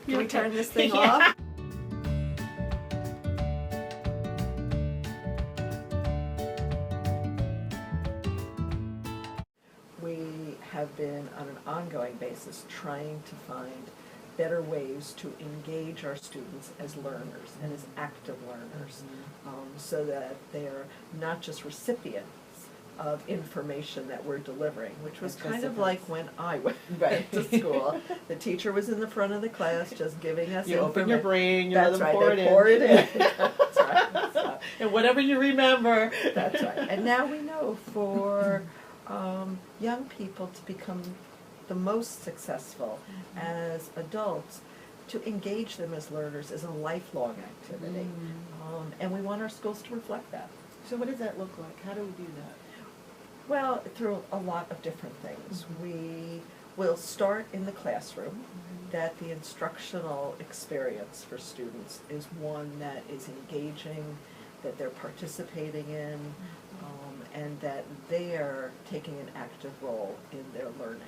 Can we turn this thing Yeah. off? We have been on an ongoing basis trying to find better ways to engage our students as learners and as active learners, so that they're not just recipients of information that we're delivering, which was kind of like when I went to school. The teacher was in the front of the class just giving us You open your brain, you That's let them right, pour they it pour in. it in. That's right. So, And whatever you remember. that's right. And now we know for young people to become the most successful as adults, to engage them as learners is a lifelong activity. And we want our schools to reflect that. So what does that look like? How do we do that? Well, through a lot of different things. We will start in the classroom, that the instructional experience for students is one that is engaging, that they're participating in, and that they're taking an active role in their learning.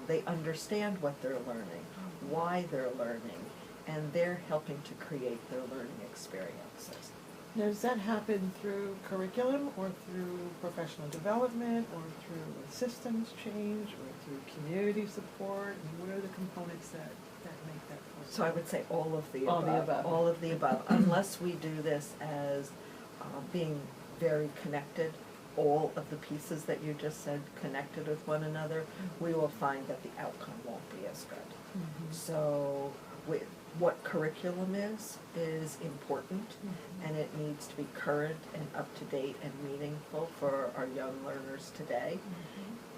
They understand what they're learning, why they're learning, and they're helping to create their learning experiences. Now, does that happen through curriculum or through professional development or through a systems change or through community support? And what are the components that make that possible? So I would say all of the All above. the above. All of the above. Unless we do this as being very connected, all of the pieces that you just said connected with one another, we will find that the outcome won't be as good. So what curriculum is important, and it needs to be current and up to date and meaningful for our young learners today.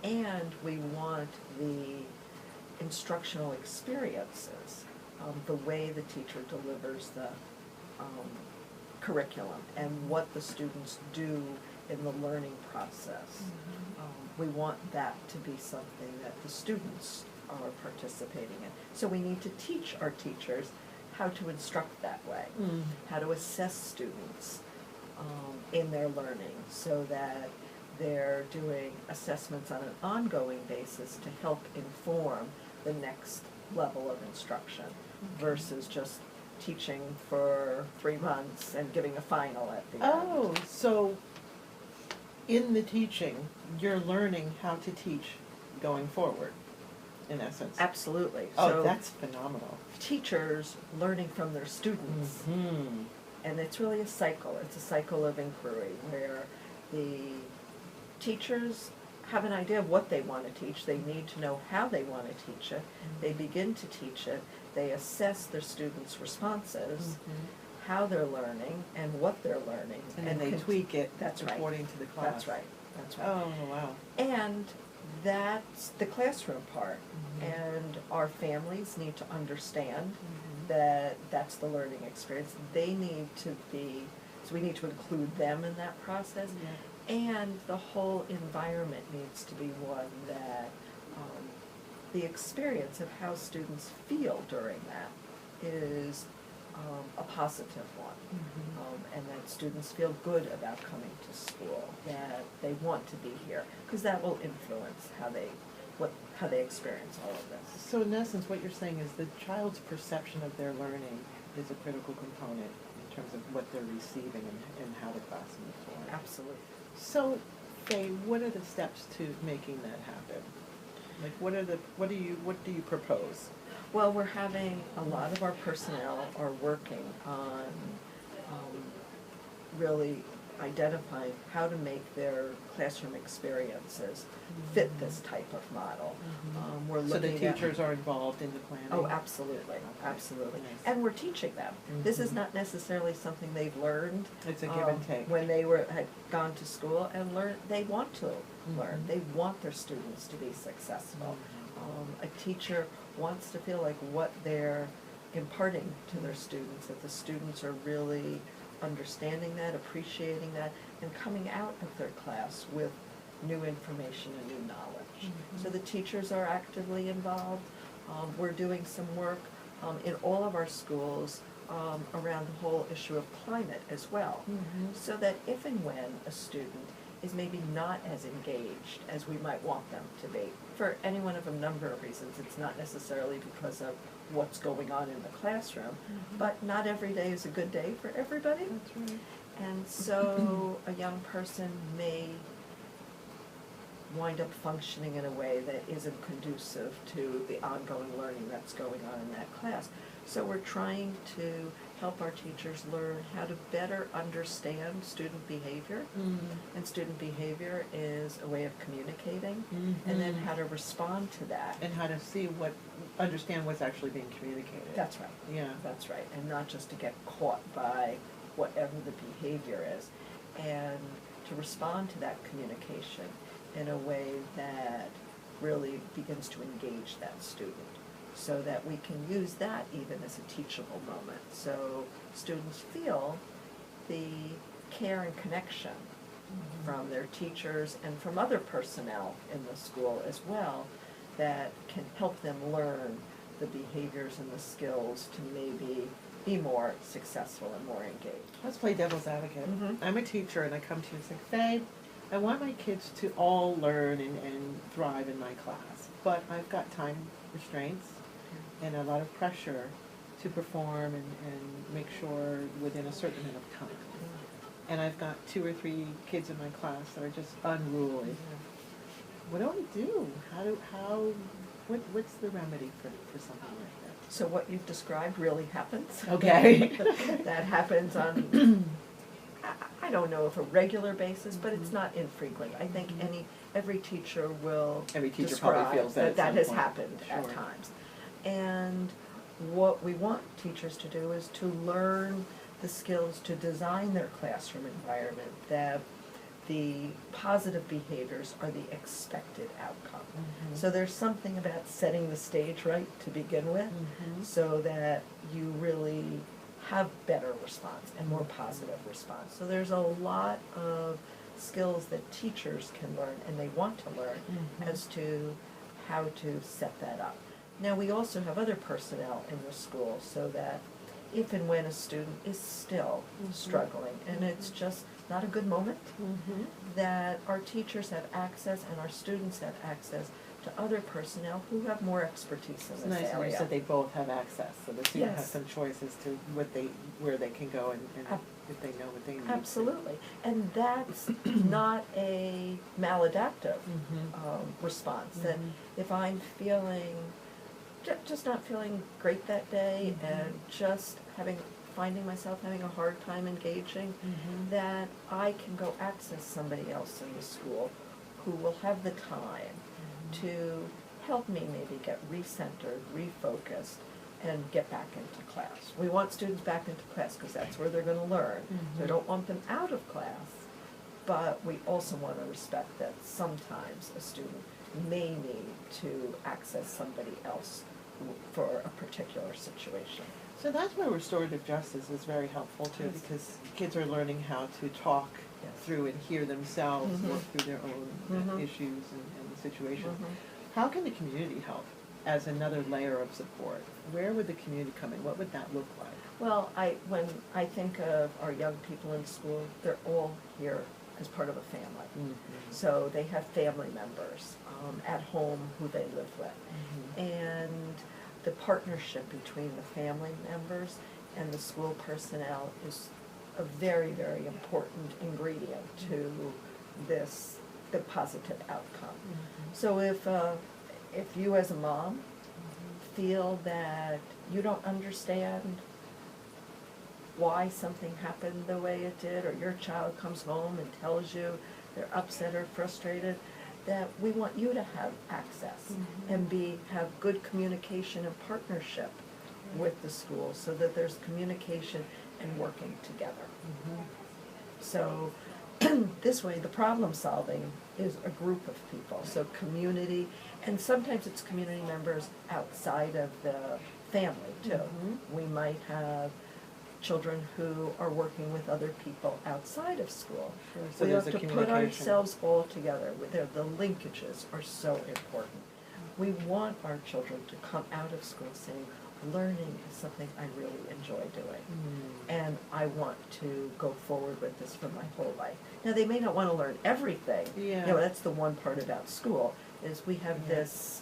And we want the instructional experiences, the way the teacher delivers the curriculum and what the students do in the learning process. We want that to be something that the students are participating in. So we need to teach our teachers how to instruct that way, how to assess students in their learning, so that they're doing assessments on an ongoing basis to help inform the next level of instruction, versus just teaching for 3 months and giving a final at the end. Oh, so in the teaching, you're learning how to teach going forward, in essence. Absolutely. Oh, So that's phenomenal. teachers learning from their students. And it's really a cycle. It's a cycle of inquiry where the teachers have an idea of what they want to teach. They need to know how they want to teach it. They begin to teach it. They assess their students' responses, how they're learning, and what they're learning. And then they tweak it That's right. according to the class. That's right. That's right. Oh, wow. And that's the classroom part. And our families need to understand that that's the learning experience. They need to be, so we need to include them in that process. And the whole environment needs to be one that the experience of how students feel during that is a positive one. And that students feel good about coming to school, that they want to be here, because that will influence how they experience all of this. So in essence, what you're saying is the child's perception of their learning is a critical component in terms of what they're receiving and how the class moves forward. Absolutely. So, Faye, what are the steps to making that happen? Like, what do you propose? Well, we're having, a lot of our personnel are working on really identifying how to make their classroom experiences fit this type of model. We're So the looking at- teachers are involved in the planning? Oh, absolutely, absolutely. Nice. And we're teaching them. This is not necessarily something they've learned. It's a give and take. When they had gone to school and learned, they want to learn. They want their students to be successful. A teacher wants to feel like what they're imparting to their students, that the students are really understanding that, appreciating that, and coming out of their class with new information and new knowledge. So the teachers are actively involved. We're doing some work in all of our schools around the whole issue of climate as well, so that if and when a student is maybe not as engaged as we might want them to be, for any one of a number of reasons. It's not necessarily because of what's going on in the classroom, but not every day is a good day for everybody. That's right. And so a young person may wind up functioning in a way that isn't conducive to the ongoing learning that's going on in that class. So we're trying to help our teachers learn how to better understand student behavior. And student behavior is a way of communicating, and then how to respond to that. And how to understand what's actually being communicated. That's right. Yeah. That's right. And not just to get caught by whatever the behavior is. And to respond to that communication in a way that really begins to engage that student, so that we can use that even as a teachable moment. So students feel the care and connection from their teachers and from other personnel in the school as well, that can help them learn the behaviors and the skills to maybe be more successful and more engaged. Let's play devil's advocate. Mhm. I'm a teacher and I come to you and say, Faye, I want my kids to all learn and thrive in my class, but I've got time restraints and a lot of pressure to perform and make sure within a certain amount of time. And I've got 2 or 3 kids in my class that are just unruly. What do I do? What's the remedy for something like that? So what you've described really happens. Okay. That happens on, I don't know if a regular basis, but it's not infrequent. I think every teacher will Every teacher describe probably feels that at that some has point. happened at Sure. times. And what we want teachers to do is to learn the skills to design their classroom environment, that the positive behaviors are the expected outcome. So there's something about setting the stage right to begin with, so that you really have better response and more positive response. So there's a lot of skills that teachers can learn and they want to learn as to how to set that up. Now, we also have other personnel in the school, so that if and when a student is still struggling and it's just not a good moment, that our teachers have access and our students have access to other personnel who have more expertise in It's this nice that you area. said they both have access, so the student has Yes. some choice as to where they can go and if they know what they need. Absolutely, and that's not a maladaptive response. That if I'm feeling, just not feeling great that day, and just finding myself having a hard time engaging, that I can go access somebody else in the school who will have the time to help me maybe get recentered, refocused, and get back into class. We want students back into class because that's where they're going to learn. So we don't want them out of class, but we also want to respect that sometimes a student may need to access somebody else for a particular situation. So that's where restorative justice is very helpful too, Yes. because kids are learning how to talk through and hear themselves, work through their own issues and the situations. How can the community help as another layer of support? Where would the community come in? What would that look like? Well, when I think of our young people in school, they're all here as part of a family. So they have family members at home who they live with. And the partnership between the family members and the school personnel is a very, very important ingredient to the positive outcome. So if you as a mom feel that you don't understand why something happened the way it did, or your child comes home and tells you they're upset or frustrated, that we want you to have access and have good communication and partnership with the school, so that there's communication and working together. So this way, the problem solving is a group of people, so community, and sometimes it's community members outside of the family too. We might have children who are working with other people outside of school. So We there's have a to put communication. ourselves all together. The linkages are so important. We want our children to come out of school saying, learning is something I really enjoy doing, and I want to go forward with this for my whole life. Now, they may not want to learn everything. Yeah. You know, that's the one part about school, is we have this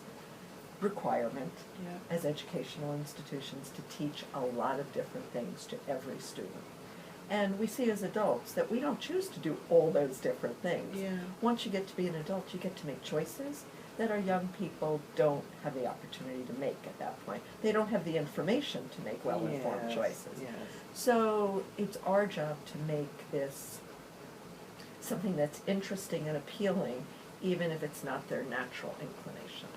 requirement Yeah. as educational institutions to teach a lot of different things to every student. And we see as adults that we don't choose to do all those different things. Yeah. Once you get to be an adult, you get to make choices that our young people don't have the opportunity to make at that point. They don't have the information to make well-informed Yes, choices. yes. So it's our job to make this something that's interesting and appealing, even if it's not their natural inclination.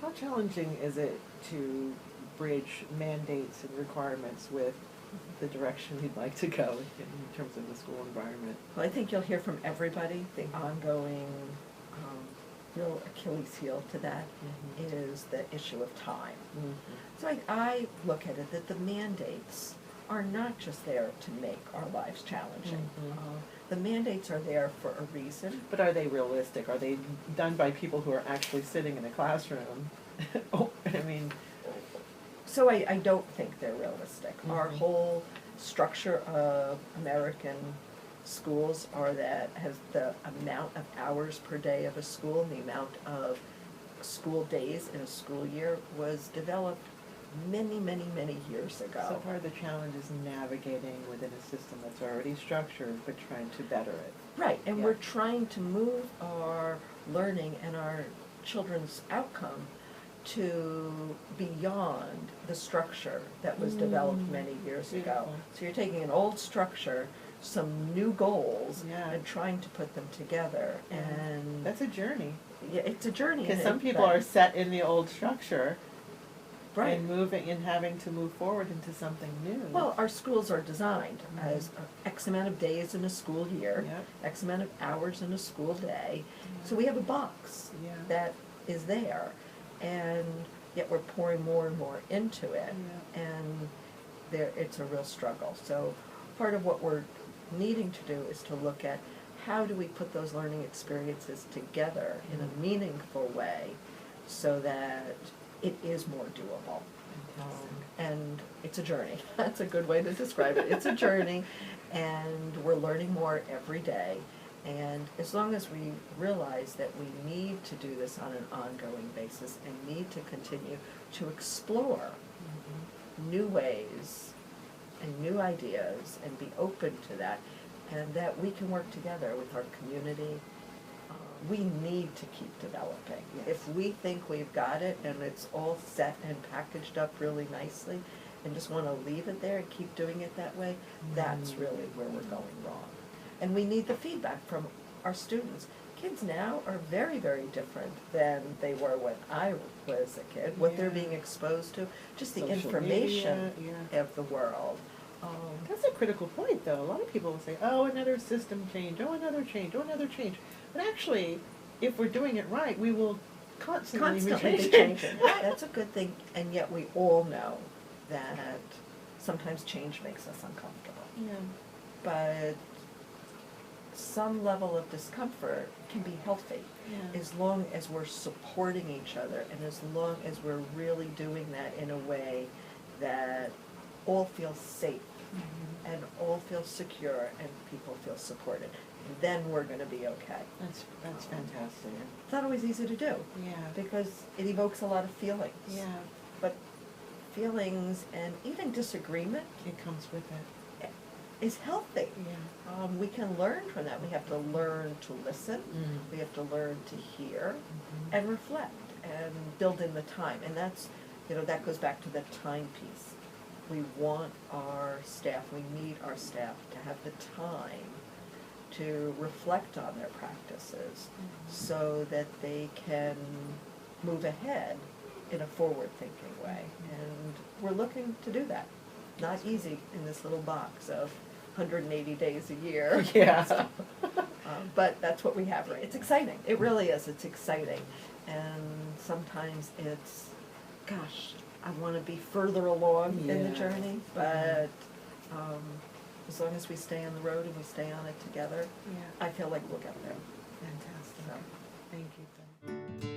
How challenging is it to bridge mandates and requirements with the direction you'd like to go in terms of the school environment? Well, I think you'll hear from everybody, the ongoing real Achilles heel to that is the issue of time. So I look at it that the mandates are not just there to make our lives challenging. The mandates are there for a reason. But are they realistic? Are they done by people who are actually sitting in a classroom? Oh, I mean, So I don't think they're realistic. Our whole structure of American schools are that has the amount of hours per day of a school and the amount of school days in a school year was developed many, many, many years ago. so part of the challenge is navigating within a system that's already structured, but trying to better it. Right, and Yeah. we're trying to move our learning and our children's outcome to beyond the structure that was developed many years ago. Beautiful. So you're taking an old structure, some new goals, Yeah. and trying to put them together. And That's a journey. yeah, it's a journey. Because and some it- people are set in the old structure right. and moving and having to move forward into something new. Well, our schools are designed as X amount of days in a school year, Yep. X amount of hours in a school day. So we have a box Yeah. that is there, and yet we're pouring more and more into it, Yeah. and it's a real struggle. So part of what we're needing to do is to look at how do we put those learning experiences together in a meaningful way so that it is more doable. And it's a journey. That's a good way to describe it. It's a journey, and we're learning more every day. And as long as we realize that we need to do this on an ongoing basis and need to continue to explore new ways and new ideas and be open to that, and that we can work together with our community, we need to keep developing. Yes. If we think we've got it and it's all set and packaged up really nicely and just want to leave it there and keep doing it that way, that's really where we're going wrong. And we need the feedback from our students. Kids now are very, very different than they were when I was a kid, what they're Yeah. being exposed to, just the Social information media, yeah. of the world. That's a critical point, though. A lot of people will say, oh, another system change, oh, another change, oh, another change. But actually, if we're doing it right, we will constantly be Constantly changing. That's a good thing, and yet we all know that sometimes change makes us uncomfortable. Yeah. But some level of discomfort can be healthy Yeah. as long as we're supporting each other and as long as we're really doing that in a way that all feel safe and all feel secure and people feel supported. Then we're going to be okay. That's fantastic. It's not always easy to do Yeah. because it evokes a lot of feelings. Yeah. But feelings and even disagreement It comes with it. is healthy. Yeah. We can learn from that. We have to learn to listen. We have to learn to hear and reflect and build in the time. And that's, that goes back to the time piece. We want our staff, we need our staff to have the time to reflect on their practices so that they can move ahead in a forward-thinking way. And we're looking to do that. Not easy in this little box of 180 days a year. Yeah. But that's what we have. It's exciting. It really is. It's exciting. And sometimes it's, gosh, I want to be further along in the Yeah. journey. But as long as we stay on the road and we stay on it together, Yeah. I feel like we'll get there. Fantastic. So. Thank you.